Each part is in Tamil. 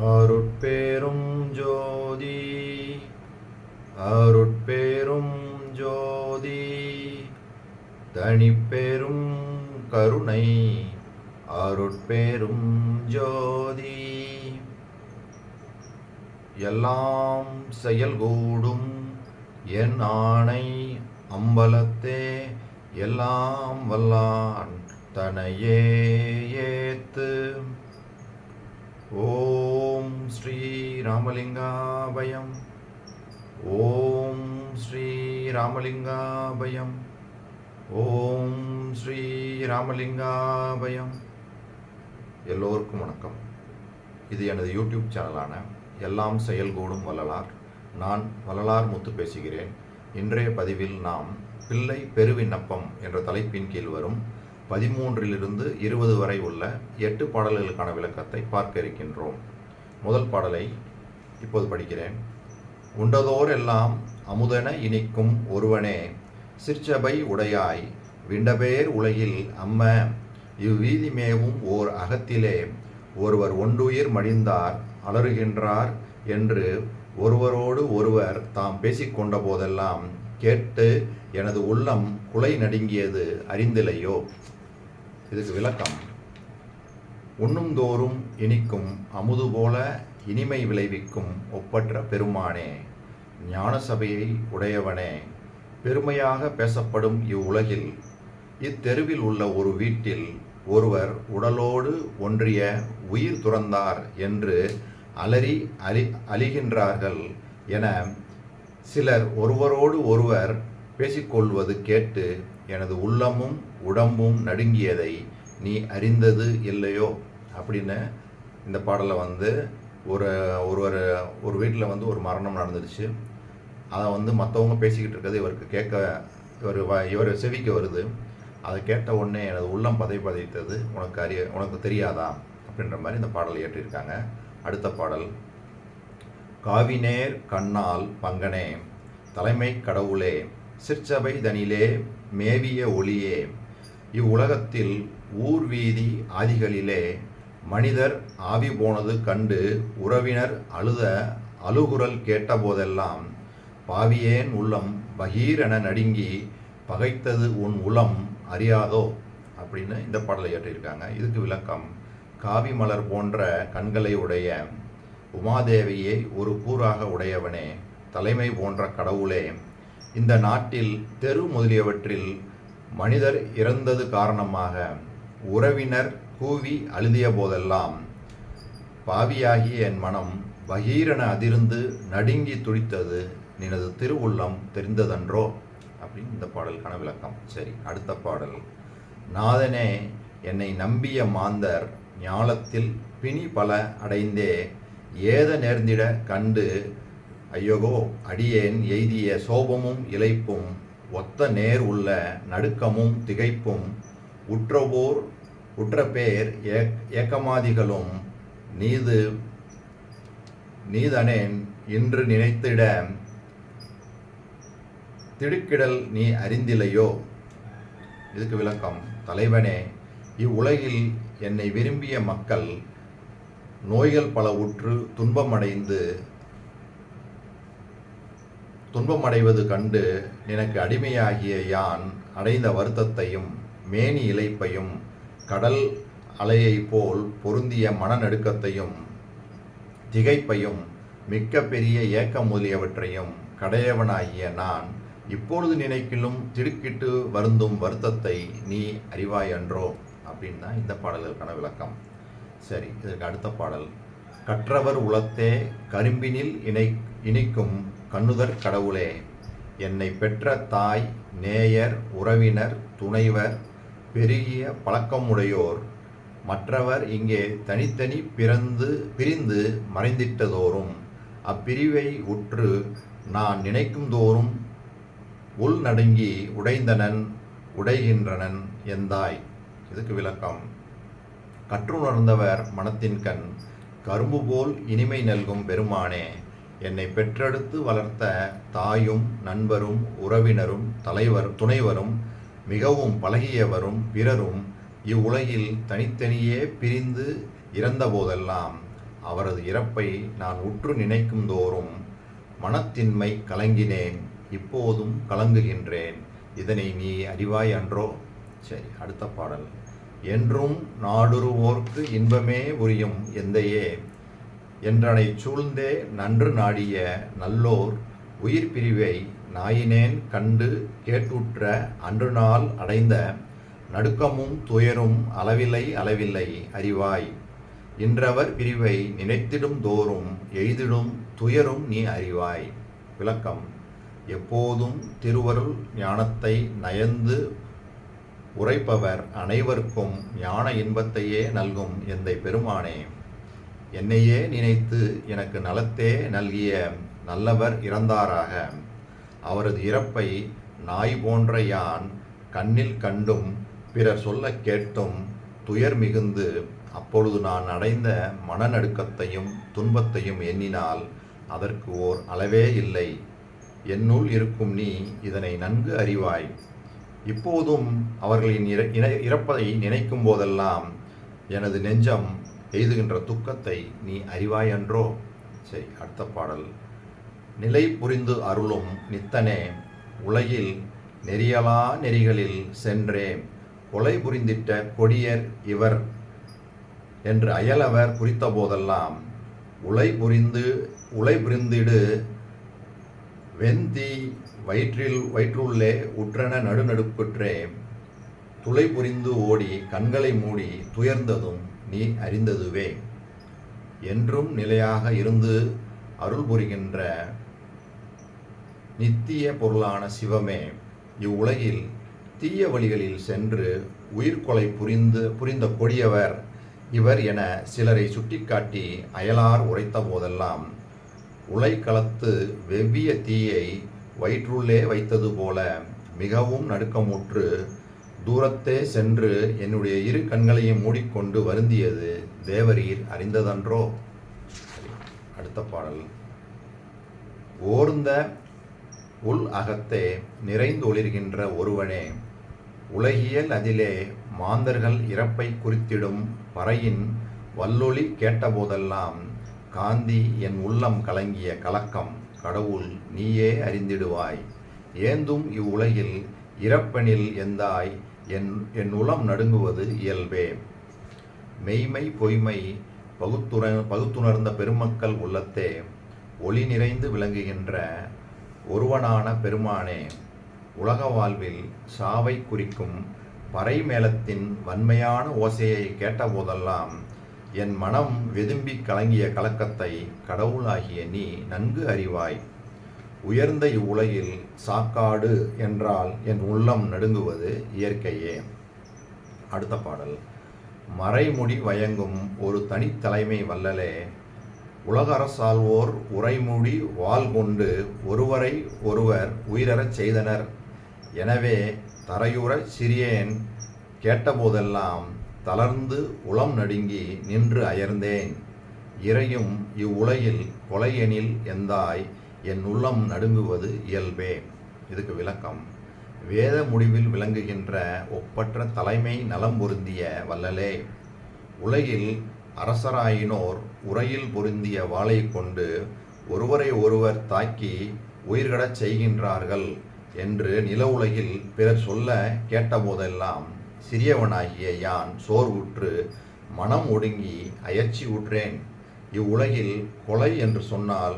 அருட்பேரும் ஜோதி அருட்பேரும் ஜோதி தனிப்பெரும் கருணை அருட்பேரும் ஜோதி எல்லாம் செயல்கூடும் என் ஆணை அம்பலத்தே எல்லாம் வல்லான் தனையே ஏத்து. ஓம் ஸ்ரீ ராமலிங்காபயம். ஓம் ஸ்ரீ ராமலிங்காபயம். ஓம் ஸ்ரீ ராமலிங்காபயம். எல்லோருக்கும் வணக்கம். இது எனது யூடியூப் சேனலான எல்லாம் செயல்கூடும் வள்ளலார். நான் வள்ளலார் முத்து பேசுகிறேன். இன்றைய பதிவில் நாம் பிள்ளை பெருவிண்ணப்பம் என்ற தலைப்பின் கீழ் வரும் 13 to 20 வரை உள்ள 8 பாடல்களுக்கான விளக்கத்தை பார்க்க இருக்கின்றோம். முதல் பாடலை இப்போது படிக்கிறேன். உண்டதோர் எல்லாம் அமுதென இனிக்கும் ஒருவனே சிற்சபை உடையாய் விண்டபேர் உலகில் அம்ம இவ்வீதி மேவும் ஓர் அகத்திலே ஒருவர் ஒன்றுயிர் மடிந்தார் அலறுகின்றார் என்று ஒருவரோடு ஒருவர் தாம் பேசிக்கொண்ட போதெல்லாம் கேட்டு எனது உள்ளம் குலை நடுங்கியது அறிந்திலையோ. இதுக்கு விளக்கம்: உண்ணும் தோறும் இனிக்கும் அமுது போல இனிமை விளைவிக்கும் ஒப்பற்ற பெருமானே, ஞான சபையை உடையவனே, பெருமையாக பேசப்படும் இவ்வுலகில் இத்தெருவில் உள்ள ஒரு வீட்டில் ஒருவர் உடலோடு ஒன்றிய உயிர் துறந்தார் என்று அழிகின்றார்கள் என சிலர் ஒருவரோடு ஒருவர் பேசிக்கொள்வது கேட்டு எனது உள்ளமும் உடம்பும் நடுங்கியதை நீ அறிந்தது இல்லையோ அப்படின்னு இந்த பாடலை ஒரு வீட்டில் ஒரு மரணம் நடந்துடுச்சு. அதை மற்றவங்க பேசிக்கிட்டு இருக்கிறது இவருக்கு கேட்க இவர் செவிக்க வருது. அதை கேட்ட உடனே எனது உள்ளம் பதைத்தது, உனக்கு தெரியாதா அப்படின்ற மாதிரி இந்த பாடலை ஏற்றிருக்காங்க. அடுத்த பாடல்: காவினேர் கண்ணால் பங்கனே தலைமை கடவுளே சிற்சபை தனிலே மேவிய ஒளியே இவ்வுலகத்தில் ஊர்வீதி ஆதிகளிலே மனிதர் ஆவி போனது கண்டு உறவினர் அழுகுரல் கேட்டபோதெல்லாம் பாவியேன் உள்ளம் பகீரென நடுங்கி பகைத்தது உன் உளம் அறியாதோ அப்படின்னு இந்த பாடலை ஏற்றிருக்காங்க. இதுக்கு விளக்கம்: காவி மலர் போன்ற கண்களை உடைய உமாதேவியை ஒரு கூறாக உடையவனே, தலைமை போன்ற கடவுளே, இந்த நாட்டில் தெரு முதலியவற்றில் மனிதர் இறந்தது காரணமாக உறவினர் கூவி அழுதிய போதெல்லாம் பாவியாகிய என் மனம் பகீரென அதிர்ந்து நடுங்கி துடித்தது நினது திருவுள்ளம் தெரிந்ததன்றோ அப்படின்னு இந்த பாடலுக்கான விளக்கம். சரி, அடுத்த பாடல்: நாதனே, என்னை நம்பிய மாந்தர் ஞாலத்தில் பிணி பல அடைந்தே ஏத நேர்ந்திட கண்டு ஐயகோ அடியேன் எய்திய சோபமும் இளைப்பும் ஒத்த நேர் உள்ள நடுக்கமும் திகைப்பும் உற்ற பேர் ஏக்கமாதிகளும் நீதனேன் இன்று நினைத்திட திடுக்கிடல் நீ அறிந்திலையோ. இதுக்கு விளக்கம்: தலைவனே, இவ்வுலகில் என்னை விரும்பிய மக்கள் நோய்கள் பல உற்று துன்பமடைவது கண்டு நினக்கு அடிமையாகிய யான் அடைந்த வருத்தத்தையும் மேனி இளைப்பையும் கடல் அலையை போல் பொருந்திய மனநடுக்கத்தையும் திகைப்பையும் மிக்க பெரிய ஏக்கம் முதலியவற்றையும் கடையவனாகிய நான் இப்பொழுது நினைக்கிலும் திடுக்கிட்டு வருந்தும் வருத்தத்தை நீ அறிவாயன்றோ அப்படின்னு தான் இந்த பாடலுக்கான விளக்கம். சரி, இதற்கு அடுத்த பாடல்: கற்றவர் உளத்தே கரும்பினில் இனிக்கும் கண்ணுதற் கடவுளே, என்னை பெற்ற தாய் நேயர் உறவினர் துணைவர் பெருகிய பழக்கமுடையோர் மற்றவர் இங்கே தனித்தனி பிரிந்து மறைந்திட்டதோறும் அப்பிரிவை உற்று நான் நினைக்கும் தோறும் உள் நடுங்கி உடைகின்றனன் எந்தாய். இதுக்கு விளக்கம்: கற்றுணர்ந்தவர் மனத்தின் கண் கரும்பு போல் இனிமை நல்கும் பெருமானே, என்னை பெற்றெடுத்து வளர்த்த தாயும் நண்பரும் உறவினரும் துணைவரும் மிகவும் பழகியவரும் பிறரும் இவ்வுலகில் தனித்தனியே பிரிந்து இறந்த போதெல்லாம் அவரது இறப்பை நான் உற்று நினைக்கும் தோறும் மனத்தின்மை கலங்கினேன், இப்போதும் கலங்குகின்றேன். இதனை நீ அறிவாய் அன்றோ? சரி, அடுத்த பாடல். என்றும் நாடுருவோர்க்கு இன்பமே புரியும் எந்தையே, என்றனை சூழ்ந்தே நன்று நாடிய நல்லோர் உயிர் பிரிவை நாயினேன் கண்டு கேட்டுற்ற அன்று நாள் அடைந்த நடுக்கமும் துயரும் அளவில்லை அளவில்லை அறிவாய். இன்றவர் பிரிவை நினைத்திடும் தோறும் எய்திடும் துயரும் நீ அறிவாய். விளக்கம். எப்போதும் திருவருள் ஞானத்தை நயந்து உரைப்பவர் அனைவருக்கும் ஞான இன்பத்தையே நல்கும் எந்தை பெருமானே, என்னையே நினைத்து எனக்கு நலத்தே நல்கிய நல்லவர் இறந்தாராக. அவரது இறப்பை நாய் போன்ற யான் கண்ணில் கண்டும் பிறர் சொல்ல கேட்டும் துயர் மிகுந்து அப்பொழுது நான் அடைந்த மனநடுக்கத்தையும் துன்பத்தையும் எண்ணினால் அதற்கு ஓர் அளவே இல்லை. என்னுள் இருக்கும் நீ இதனை நன்கு அறிவாய். இப்போதும் அவர்களின் இறப்பதை நினைக்கும் போதெல்லாம் எனது நெஞ்சம் எய்துகின்ற துக்கத்தை நீ அறிவாய் அன்றோ? சரி, அடுத்த பாடல். நிலை புரிந்து அருளும் நித்தனே, உலகில் நெறியலா நெறிகளில் சென்றே கொலை புரிந்திட்ட கொடியர் இவர் என்று அயலவர் குறித்த போதெல்லாம் உலை புரிந்திடு வெந்தி வயிற்றுள்ளே உற்றன நடுநடுக்குற்றே துளை புரிந்து ஓடி கண்களை மூடி துயர்ந்ததும் நீ அறிந்ததுவே. என்றும் நிலையாக இருந்து அருள் புரிகின்ற நித்திய பொருளான சிவமே, இவ்வுலகில் தீய வழிகளில் சென்று உயிர்கொலை புரிந்த கொடியவர் இவர் என சிலரை சுட்டிக்காட்டி அயலார் உரைத்த போதெல்லாம் உலை கலத்து வெவ்விய தீயை வயிற்றுள்ளே வைத்தது போல மிகவும் நடுக்கமுற்று தூரத்தே சென்று என்னுடைய இரு கண்களையும் மூடிக்கொண்டு வருந்தியது தேவரீர் அறிந்ததன்றோ? அடுத்த பாடல். ஓர்ந்த உள் அகத்தே நிறைந்து ஒளிர்கின்ற ஒருவனே, உலகியல் அதிலே மாந்தர்கள் இறப்பை குறித்திடும் பறையின் வல்லொளி கேட்டபோதெல்லாம் காந்தி என் உள்ளம் கலங்கிய கலக்கம் கடவுள் நீயே அறிந்திடுவாய். ஏந்தும் இவ்வுலகில் இறப்பெனில் எந்தாய் என் உளம் நடுங்குவது இயல்பே. மெய்மை பொய்மை பகுத்துணர்ந்த பெருமக்கள் உள்ளத்தே ஒளி நிறைந்து விளங்குகின்ற ஒருவனான பெருமானே, உலக வாழ்வில் சாவை குறிக்கும் பறை மேளத்தின் வன்மையான ஓசையை கேட்டபோதெல்லாம் என் மனம் வெதும்பி கலங்கிய கலக்கத்தை கடவுளாகிய நீ நன்கு அறிவாய். உயர்ந்த இவ்வுலகில் சாக்காடு என்றால் என் உள்ளம் நடுங்குவது இயற்கையே. அடுத்த பாடல். மறைமுடி வயங்கும் ஒரு தனித்தலைமை வல்லலே, உலகரசால்வோர் உரைமுடி வாள் கொண்டு ஒருவரை ஒருவர் உயிரறச் செய்தனர். எனவே தரையுறச் சிறியேன் கேட்டபோதெல்லாம் தளர்ந்து உளம் நடுங்கி நின்று அயர்ந்தேன். இறையும் இவ்வுலகில் கொலையெனில் எந்தாய் என் உள்ளம் நடுங்குவது இயல்பே. இதுக்கு விளக்கம். வேத முடிவில் விளங்குகின்ற ஒப்பற்ற தலைமை நலம் பொருந்திய வல்லலே, உலகில் அரசராயினோர் உரையில் பொருந்திய வாளை கொண்டு ஒருவரை ஒருவர் தாக்கி உயிர்கடச் செய்கின்றார்கள் என்று நில உலகில் பிறர் சொல்ல கேட்டபோதெல்லாம் சிறியவனாகிய யான் சோர்வுற்று மனம் ஒடுங்கி அயற்சி உற்றேன். இவ்வுலகில் கொலை என்று சொன்னால்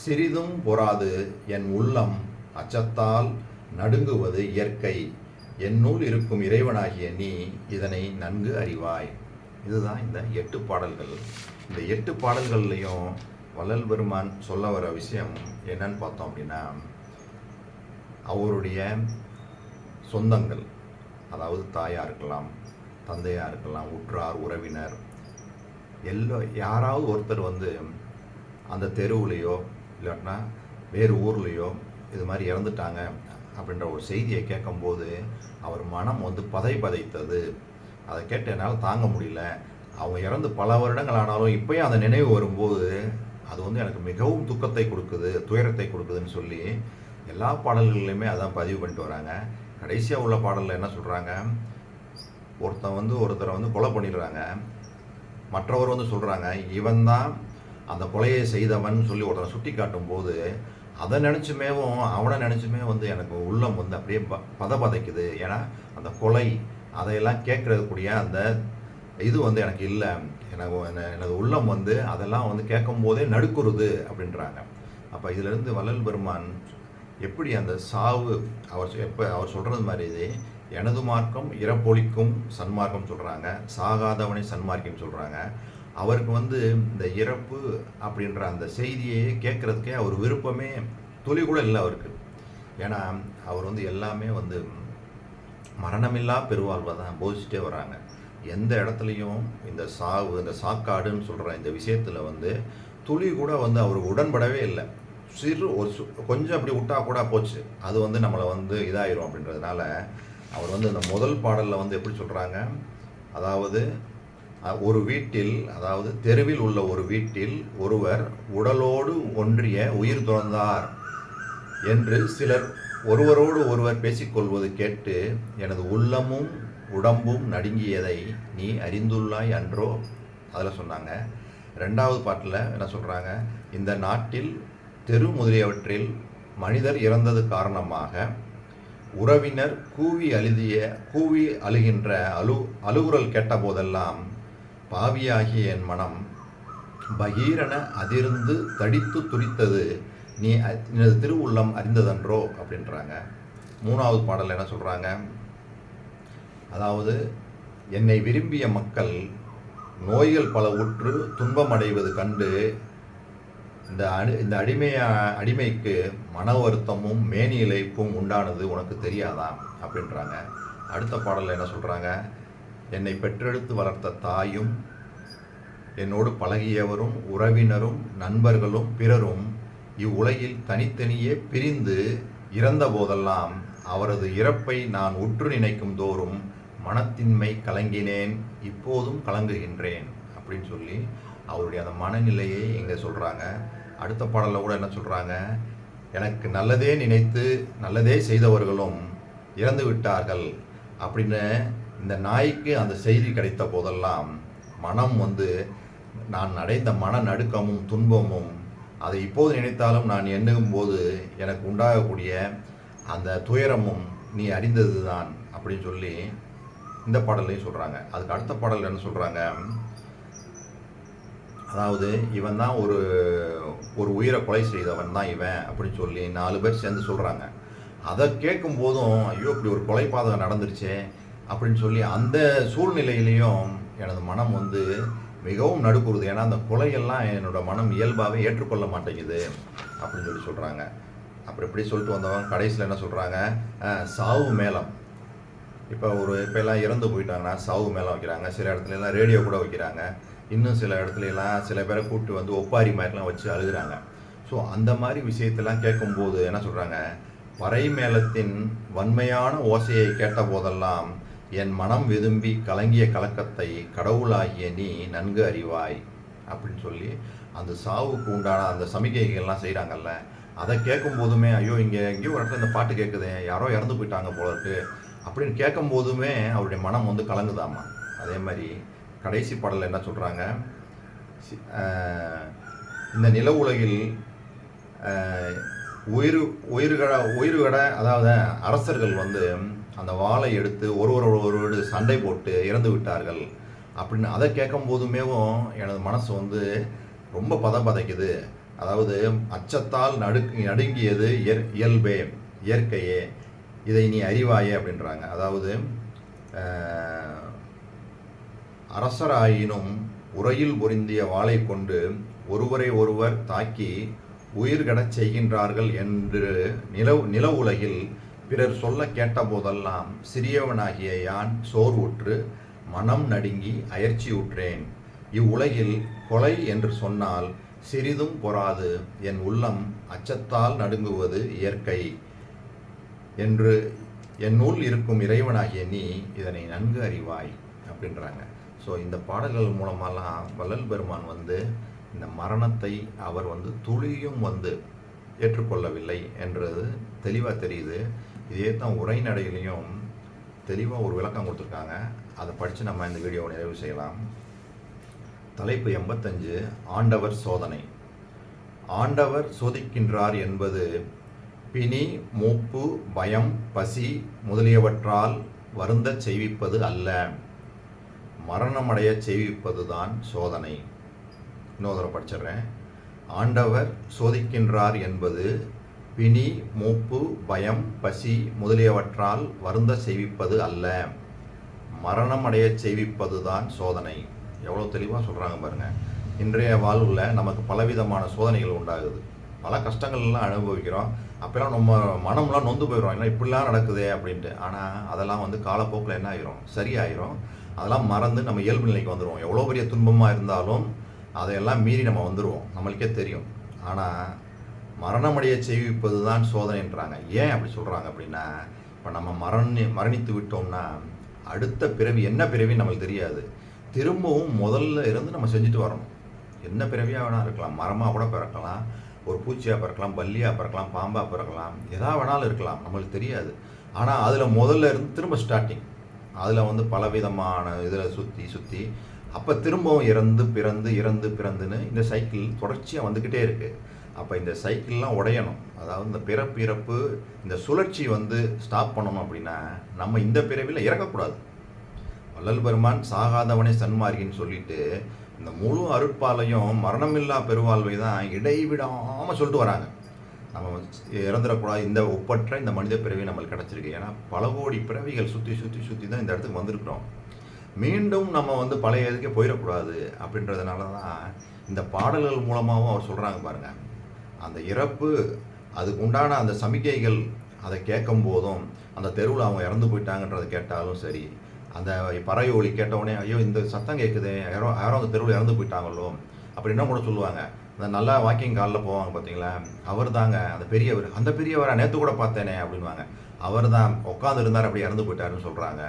சிறிதும் பொறாது என் உள்ளம் அச்சத்தால் நடுங்குவது இயற்கை. என்னுள் இருக்கும் இறைவனாகிய நீ இதனை நன்கு அறிவாய். இதுதான் இந்த 8 பாடல்கள். இந்த 8 பாடல்கள்லையும் வள்ளல் பெருமான் சொல்ல வர விஷயம் என்னன்னு பார்த்தோம் அப்படின்னா, அவருடைய சொந்தங்கள், அதாவது தாயாக இருக்கலாம், தந்தையாக இருக்கலாம், உற்றார் உறவினர், யாராவது ஒருத்தர் அந்த தெருவுலையோ இல்லாட்டினா வேறு ஊர்லேயோ இது மாதிரி இறந்துட்டாங்க அப்படின்ற ஒரு செய்தியை கேட்கும்போது அவர் மனம் பதைத்தது. அதை கேட்டு என்னால் தாங்க முடியல. அவங்க இறந்து பல வருடங்கள் ஆனாலும் இப்போயும் அந்த நினைவு வரும்போது அது எனக்கு மிகவும் துக்கத்தை கொடுக்குது, துயரத்தை கொடுக்குதுன்னு சொல்லி எல்லா பாடல்கள்லையுமே அதான் பதிவு பண்ணிட்டு வராங்க. கடைசியாக உள்ள பாடலில் என்ன சொல்கிறாங்க, ஒருத்தரை கொலை பண்ணிடுறாங்க. மற்றவர் வந்து சொல்கிறாங்க இவன் தான் அந்த கொலையை செய்தவன் சொல்லி ஒருத்தனை சுட்டி காட்டும் போது அதை நினச்சுமேவும் அவனை நினச்சுமே வந்து எனக்கு உள்ளம் வந்து அப்படியே பதைக்குது. ஏன்னா அந்த கொலை அதையெல்லாம் கேட்கறதுக்கூடிய அந்த இது வந்து எனக்கு இல்லை. எனது உள்ளம் வந்து அதெல்லாம் வந்து கேட்கும் போதே நடுக்குறுது அப்படின்றாங்க. அப்போ இதிலிருந்து வள்ளல் பெருமான் எப்படி அந்த சாவு அவர் சொல்கிறது மாதிரி இது எனது மார்க்கம் இறப்பொழிக்கும் சன்மார்க்கம் சொல்கிறாங்க, சாகாதவனை சன்மார்க்கம் சொல்கிறாங்க. அவருக்கு வந்து இந்த இறப்பு அப்படின்ற அந்த செய்தியை கேட்குறதுக்கே அவர் விருப்பமே துளி கூட இல்லை அவருக்கு. ஏன்னா அவர் வந்து எல்லாமே வந்து மரணமில்லா பெருவாழ்வை தான் போதிச்சுட்டே வராங்க. எந்த இடத்துலையும் இந்த சாவு இந்த சாக்காடுன்னு சொல்கிற இந்த விஷயத்தில் வந்து துளி கூட வந்து அவருக்கு உடன்படவே இல்லை. கொஞ்சம் அப்படி விட்டா கூட போச்சு, அது வந்து நம்மளை வந்து இதாயிரும் அப்படின்றதுனால அவர் வந்து இந்த முதல் பாடலில் வந்து எப்படி சொல்கிறாங்க, அதாவது ஒரு வீட்டில், அதாவது தெருவில் உள்ள ஒரு வீட்டில் ஒருவர் உடலோடு ஒன்றிய உயிர் துறந்தார் என்று சிலர் ஒருவரோடு ஒருவர் பேசிக்கொள்வது கேட்டு எனது உள்ளமும் உடம்பும் நடுங்கியதை நீ அறிந்துள்ளாய் அன்றோ, அதில் சொன்னாங்க. ரெண்டாவது பாட்டில் என்ன சொல்கிறாங்க, இந்த நாட்டில் தெரு முதலியவற்றில் மனிதர் இறந்தது காரணமாக உறவினர் கூவி அழுகின்ற அழுகுரல் கேட்ட போதெல்லாம் பாவியாகிய என் மனம் பகீரென அதிர்ந்து தடித்து துடித்தது, நீ எனது திருவுள்ளம் அறிந்ததன்றோ அப்படின்றாங்க. மூணாவது பாடல் என்ன சொல்கிறாங்க, அதாவது என்னை விரும்பிய மக்கள் நோய்கள் பல உற்று துன்பமடைவது கண்டு இந்த அடிமைக்கு மன வருத்தமும் மேனி இழைப்பும் உண்டானது உனக்கு தெரியாதா அப்படின்றாங்க. அடுத்த பாடலில் என்ன சொல்கிறாங்க, என்னை பெற்றெடுத்து வளர்த்த தாயும் என்னோடு பழகியவரும் உறவினரும் நண்பர்களும் பிறரும் இவ்வுலகில் தனித்தனியே பிரிந்து இறந்த போதெல்லாம் அவரது இறப்பை நான் உற்று நினைக்கும் தோறும் மனத்தின்மை கலங்கினேன், இப்போதும் கலங்குகின்றேன் அப்படின்னு சொல்லி அவருடைய அந்த மனநிலையை இங்கே சொல்கிறாங்க. அடுத்த பாடலில் கூட என்ன சொல்கிறாங்க, எனக்கு நல்லதே நினைத்து நல்லதே செய்தவர்களும் இறந்து விட்டார்கள் அப்படின்னு இந்த நாய்க்கு அந்த செய்தி கிடைத்த போதெல்லாம் மனம் வந்து நான் அடைந்த மன நடுக்கமும் துன்பமும் அதை இப்போது நினைத்தாலும் நான் எண்ணுகும் போது எனக்கு உண்டாகக்கூடிய அந்த துயரமும் நீ அறிந்தது தான் அப்படின்னு சொல்லி இந்த பாடலையும் சொல்கிறாங்க. அதுக்கு அடுத்த பாடல் என்ன சொல்கிறாங்க, அதாவது இவன் தான் ஒரு உயிரை கொலை செய்தவன் தான் இவன் அப்படின்னு சொல்லி 4 பேர் சேர்ந்து சொல்கிறாங்க. அதை கேட்கும் போதும் ஐயோ இப்படி ஒரு கொலை பாதகம் நடந்துருச்சே அப்படின்னு சொல்லி அந்த சூழ்நிலையிலையும் எனது மனம் வந்து மிகவும் நடுக்குறுது. ஏன்னா அந்த கொலையெல்லாம் என்னோடய மனம் இயல்பாகவே ஏற்றுக்கொள்ள மாட்டேங்குது அப்படின்னு சொல்லி சொல்கிறாங்க. அப்புறம் இப்படி சொல்லிட்டு வந்தவங்க கடைசியில் என்ன சொல்கிறாங்க, சாவு மேளம். இப்போ எல்லாம் இறந்து போயிட்டாங்கன்னா சாவு மேளம் வைக்கிறாங்க, சில இடத்துலலாம் ரேடியோ கூட வைக்கிறாங்க, இன்னும் சில இடத்துலலாம் சில பேரை கூப்பிட்டு வந்து ஒப்பாரி மாதிரிலாம் வச்சு அழுகிறாங்க. ஸோ அந்த மாதிரி விஷயத்தெல்லாம் கேட்கும்போது என்ன சொல்கிறாங்க, பறை மேளத்தின் வன்மையான ஓசையை கேட்ட போதெல்லாம் என் மனம் விரும்பி கலங்கிய கலக்கத்தை கடவுளாகிய நீ நன்கு அறிவாய் அப்படின்னு சொல்லி அந்த சாவுக்கு உண்டான அந்த சமிகைகள்லாம் செய்கிறாங்கல்ல, அதை கேட்கும் போதுமே ஐயோ இங்கே எங்கேயோ ஒரு இடத்துல இந்த பாட்டு கேட்குது, யாரோ இறந்து போயிட்டாங்க போல இருக்கு அப்படின்னு கேட்கும் போதுமே அவருடைய மனம் வந்து கலங்குதாமா. அதே மாதிரி கடைசி பாடலில் என்ன சொல்கிறாங்க, இந்த நில உலகில் உயிர்கட அதாவது அரசர்கள் வந்து அந்த வாளை எடுத்து ஒருவரோடு சண்டை போட்டு இறந்து விட்டார்கள் அப்படின்னு அதை கேட்கும் போதுமேவும் எனது மனசு வந்து ரொம்ப பதைக்குது. அதாவது அச்சத்தால் நடுங்கியது இயல்பே இயற்கையே, இதை நீ அறிவாயே அப்படின்றாங்க. அதாவது அரசராயினும் உரையில் பொருந்திய வாளை கொண்டு ஒருவரை ஒருவர் தாக்கி உயிர்கடச் செய்கின்றார்கள் என்று நில உலகில் பிறர் சொல்ல கேட்ட போதெல்லாம் சிறியவனாகிய யான் சோர்வுற்று மனம் நடுங்கி அயற்சியுற்றேன். இவ்வுலகில் கொலை என்று சொன்னால் சிறிதும் பொறாது என் உள்ளம் அச்சத்தால் நடுங்குவது இயற்கை என்று என்னுள் இருக்கும் இறைவனாகிய நீ இதனை நன்கு அறிவாய் அப்படின்றாங்க. ஸோ இந்த பாடல்கள் மூலமாலாம் வள்ளல் பெருமான் வந்து இந்த மரணத்தை அவர் வந்து துளியும் வந்து ஏற்றுக்கொள்ளவில்லை என்றது தெளிவாக தெரியுது. இதே தான் உரைநடையிலையும் தெளிவாக ஒரு விளக்கம் கொடுத்துருக்காங்க. அதை படித்து நம்ம இந்த வீடியோவை நிறைவு செய்யலாம். தலைப்பு 85 ஆண்டவர் சோதனை. ஆண்டவர் சோதிக்கின்றார் என்பது பிணி, மூப்பு, பயம், பசி முதலியவற்றால் வருந்தச் செய்விப்பது அல்ல, மரணமடையச் செய்விப்பதுதான் சோதனை. இன்னொரு படிச்சிடுறேன். ஆண்டவர் சோதிக்கின்றார் என்பது பிணி, மூப்பு, பயம், பசி முதலியவற்றால் வருந்த செய்விப்பது அல்ல, மரணமடையச் செய்விப்பதுதான் சோதனை. எவ்வளோ தெளிவாக சொல்கிறாங்க பாருங்கள். இன்றைய வாழ்வில் நமக்கு பலவிதமான சோதனைகள் உண்டாகுது, பல கஷ்டங்கள்லாம் அனுபவிக்கிறோம். அப்போல்லாம் நம்ம மனம்லாம் நொந்து போயிடும், ஏன்னா இப்படிலாம் நடக்குதே அப்படின்ட்டு. ஆனால் அதெல்லாம் காலப்போக்கில் என்ன ஆகிரும், சரியாயிரும். அதெல்லாம் மறந்து நம்ம இயல்பு நிலைக்கு வந்துடுவோம். எவ்வளோ பெரிய துன்பமாக இருந்தாலும் அதையெல்லாம் மீறி நம்ம வந்துடுவோம், நம்மளுக்கே தெரியும். ஆனால் மரணமடைய செய்விப்பது தான் சோதனைன்றாங்க. ஏன் அப்படி சொல்கிறாங்க அப்படின்னா, இப்போ நம்ம மரணித்து விட்டோம்னா அடுத்த பிறவி என்ன பிறவி நம்மளுக்கு தெரியாது. திரும்பவும் முதல்ல இருந்து நம்ம செஞ்சுட்டு வரணும். என்ன பிறவியாக வேணால் இருக்கலாம், மரமாக கூட பிறக்கலாம், ஒரு பூச்சியாக பிறக்கலாம், பல்லியாக பிறக்கலாம், பாம்பாக பிறக்கலாம், எதா வேணாலும் இருக்கலாம், நம்மளுக்கு தெரியாது. ஆனால் அதில் முதல்ல இருந்து திரும்ப ஸ்டார்டிங், அதில் பலவிதமான இதில் சுற்றி அப்போ திரும்பவும் இறந்து பிறந்துன்னு இந்த சைக்கிள் தொடர்ச்சியாக வந்துக்கிட்டே இருக்குது. அப்போ இந்த சைக்கிள்லாம் உடையணும். அதாவது இந்த பிறப்பு இந்த சுழற்சி ஸ்டாப் பண்ணணும் அப்படின்னா நம்ம இந்த பிறவியில் இறக்கக்கூடாது. வள்ளல் பெருமான் சாகாதவனே சன்மார்கின்னு சொல்லிட்டு இந்த முழு அருட்பாலையும் மரணமில்லா பெருவாழ்வை தான் இடைவிடாமல் சொல்லிட்டு வராங்க. நம்ம இறந்துடக்கூடாது. இந்த ஒப்பற்ற இந்த மனித பிறவி நம்மளுக்கு கிடச்சிருக்கு. ஏன்னா பல கோடி பிறவிகள் சுற்றி தான் இந்த இடத்துக்கு வந்திருக்கிறோம். மீண்டும் நம்ம பழைய இதுக்கே போயிடக்கூடாது. அப்படின்றதுனால தான் இந்த பாடல்கள் மூலமாகவும் அவர் சொல்கிறாங்க பாருங்கள். அந்த இறப்பு, அதுக்கு உண்டான அந்த சமிக்கைகள் அதை கேட்கும் போதும், அந்த தெருவில் அவங்க இறந்து போயிட்டாங்கன்றதை கேட்டாலும் சரி, அந்த பறை ஒலி கேட்டவுடனே ஐயோ இந்த சத்தம் கேட்குது, யாரோ அந்த தெருவில் இறந்து போயிட்டாங்களோ அப்படின்னா கூட சொல்லுவாங்க. அந்த நல்லா வாக்கிங் காலில் போவாங்க பார்த்தீங்களா, அவர் தாங்க அந்த பெரியவரை நேற்று கூட பார்த்தேனே அப்படின்வாங்க. அவர் தான் உட்காந்து இருந்தார், அப்படி இறந்து போயிட்டாருன்னு சொல்கிறாங்க.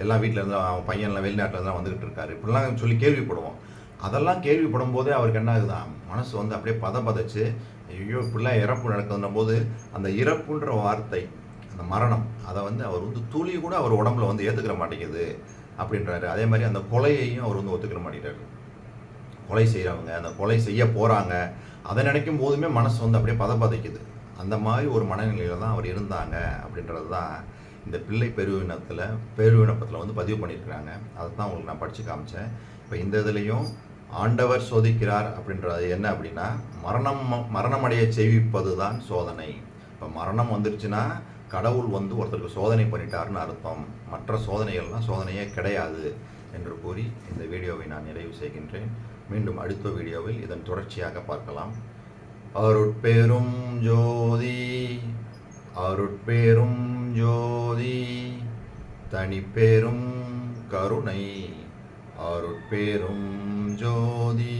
எல்லாம் வீட்டில் இருந்து அவன் பையன்லாம் வெளிநாட்டில் இருந்தால் வந்துக்கிட்டு இருக்காரு, இப்படிலாம் சொல்லி கேள்விப்படுவோம். அதெல்லாம் கேள்விப்படும் போதே அவருக்கு என்ன ஆகுதான், மனசு அப்படியே பதச்சு, ஐயோ இப்படிலாம் இறப்பு நடக்குதுன்ன போது அந்த இறப்புன்ற வார்த்தை, அந்த மரணம், அதை அவர் துளி கூட அவர் உடம்புல ஏற்றுக்கிற மாட்டேங்குது அப்படின்றாரு. அதே மாதிரி அந்த கொலையையும் அவர் ஒத்துக்கிற மாட்டேங்கிறாரு. கொலை செய்கிறவங்க, அந்த கொலை செய்ய போகிறாங்க, அதை நினைக்கும் போதுமே மனசு அப்படியே பதைக்குது. அந்த மாதிரி ஒரு மனநிலையில் தான் அவர் இருந்தாங்க அப்படின்றது தான் இந்த பிள்ளை பெருவிண்ணப்பத்தில் பதிவு பண்ணியிருக்கிறாங்க. அதை தான் உங்களுக்கு நான் படித்து காமிச்சேன். இப்போ இந்த இதுலேயும் ஆண்டவர் சோதிக்கிறார் அப்படின்றது என்ன அப்படின்னா, மரணமடைய செய்விப்பது தான் சோதனை. இப்போ மரணம் வந்துருச்சுன்னா கடவுள் ஒருத்தருக்கு சோதனை பண்ணிட்டாருன்னு அர்த்தம். மற்ற சோதனைகள்லாம் சோதனையே கிடையாது என்று கூறி இந்த வீடியோவை நான் நிறைவு செய்கின்றேன். மீண்டும் அடுத்த வீடியோவில் இதன் தொடர்ச்சியாக பார்க்கலாம். அருட்பெரும் ஜோதி, அருட்பெரும் ஜோதி, தனிப்பெரும் கருணை, அருட்பெரும் ஜோதி.